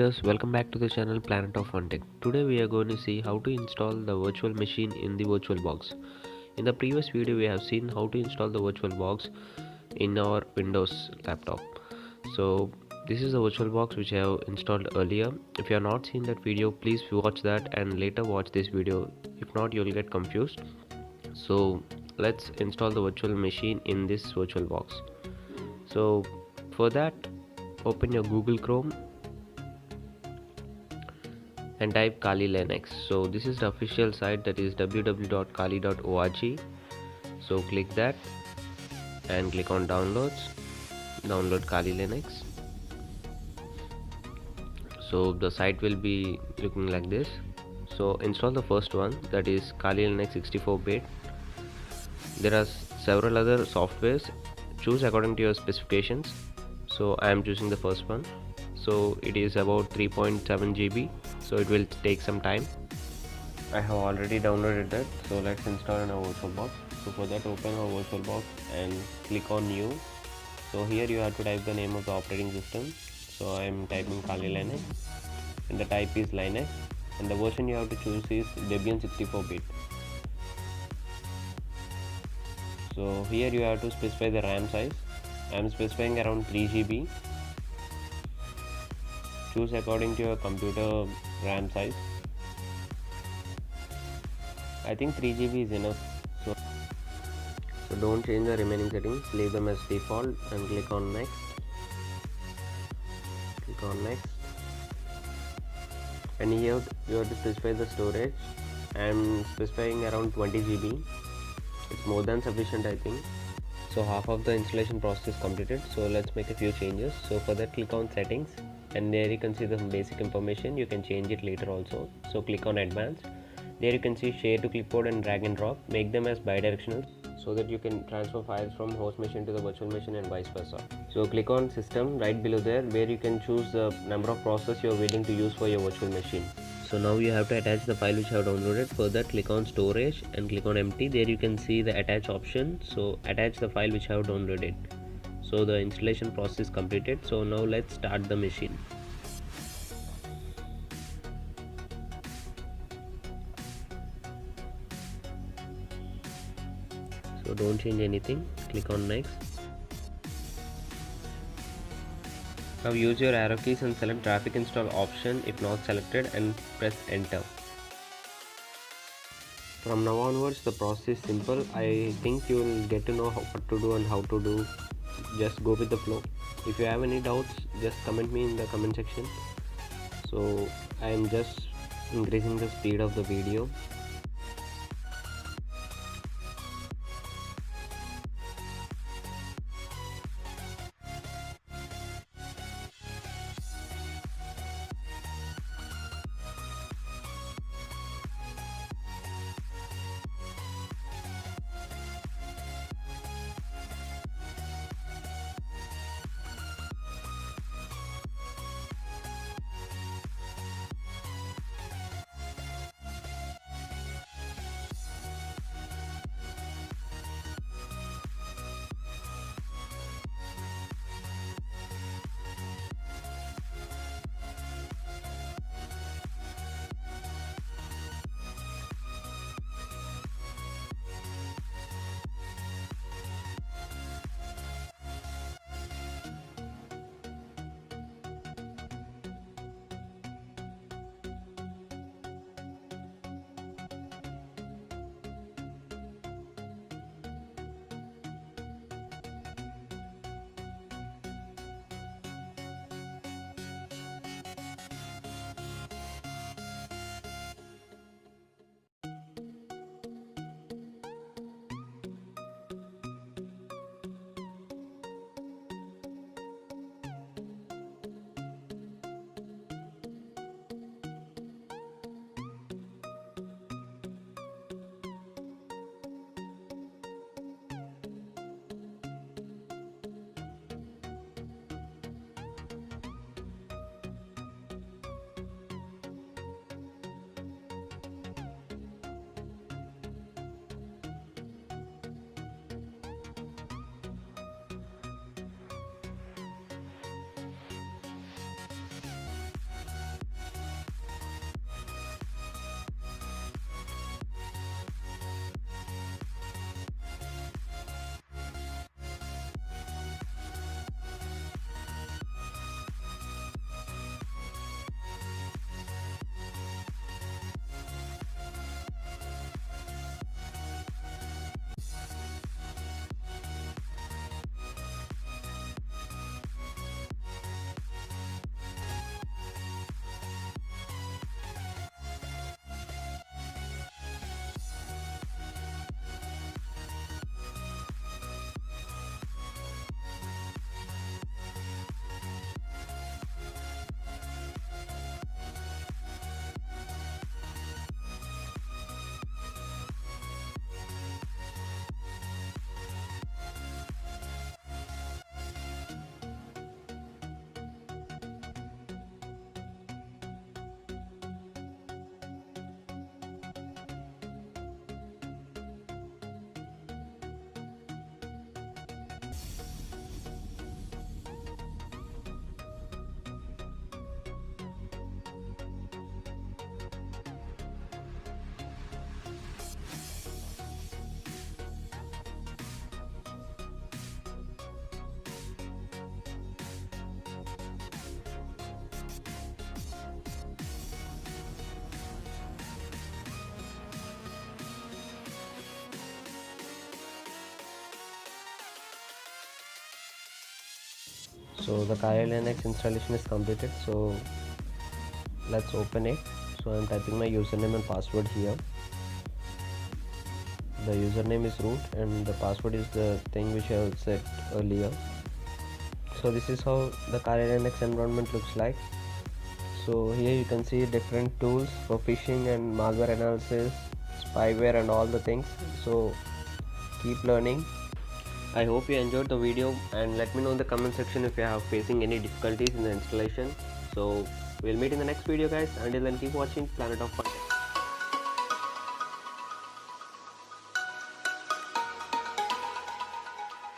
viewers, welcome back to the channel Planet of FUNTECH. Today we are going to see how to install the virtual machine in the VirtualBox. In the previous video we have seen how to install the VirtualBox in our Windows laptop. So this is the VirtualBox which I have installed earlier. If you have not seen that video, please watch that and later watch this video. If not, you will get confused. So let's install the virtual machine in this VirtualBox. So for that, open your Google Chrome and type Kali Linux. So this is the official site, that is www.kali.org. so click that and click on downloads, download Kali Linux. So the site will be looking like this. So install the first one, that is Kali Linux 64-bit. There are several other softwares, choose according to your specifications. So I am choosing the first one. So it is about 3.7 GB, so it will take some time. I have already downloaded that, so let's install in our VirtualBox. So for that, open our VirtualBox and click on new. So here you have to type the name of the operating system. So I am typing Kali Linux and the type is Linux, and the version you have to choose is Debian 64-bit. So here you have to specify the RAM size. I am specifying around 3 GB. Choose according to your computer RAM size. I think 3 GB is enough. So don't change the remaining settings, leave them as default and click on next. Click on next. And here you have to specify the storage. I am specifying around 20 GB. It's more than sufficient, I think. So half of the installation process is completed. So let's make a few changes. So for that, click on settings, and there you can see the basic information. You can change it later also. So click on advanced. There you can see share to clipboard and drag and drop. Make them as bidirectional so that you can transfer files from host machine to the virtual machine and vice versa. So click on system right below there, where you can choose the number of processes you are willing to use for your virtual machine. So now you have to attach the file which you have downloaded. For that, click on storage and click on empty. There you can see the attach option. So attach the file which you have downloaded. So the installation process is completed. So now let's start the machine. So don't change anything, click on next. Now use your arrow keys and select graphic install option if not selected and press enter. From now onwards the process is simple. I think you will get to know what to do and how to do. Just go with the flow. If you have any doubts, just comment me in the comment section. So I am just increasing the speed of the video. So the Kali Linux installation is completed, so let's open it. So I'm typing my username and password here. The username is root and the password is the thing which I have set earlier. So this is how the Kali Linux environment looks like. So here you can see different tools for phishing and malware analysis, spyware and all the things. So keep learning. I hope you enjoyed the video, and let me know in the comment section if you are facing any difficulties in the installation. So we'll meet in the next video guys. Until then, keep watching Planet of FUNTECH.